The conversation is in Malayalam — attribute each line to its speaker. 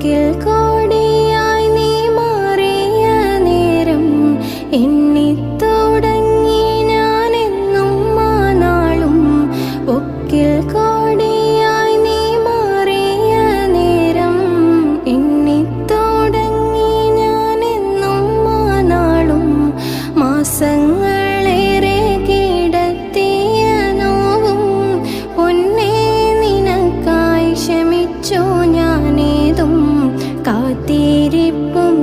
Speaker 1: പൊക്കിൽ കോടിയായി നീ മാറിയ നേരം എണ്ണിത്തുടങ്ങി ഞാനെന്നും ആ നാളും. പൊക്കിൽ കോടിയായി നീ മാറിയ നേരം എണ്ണിത്തുടങ്ങി ഞാനെന്നും ആ നാളും. മാസങ്ങളേറെ കിടത്തിയ നോവും പൊന്നേ നിനക്കായി ക്ഷമിച്ചു ഞാനേതും. കാത്തിരിപ്പും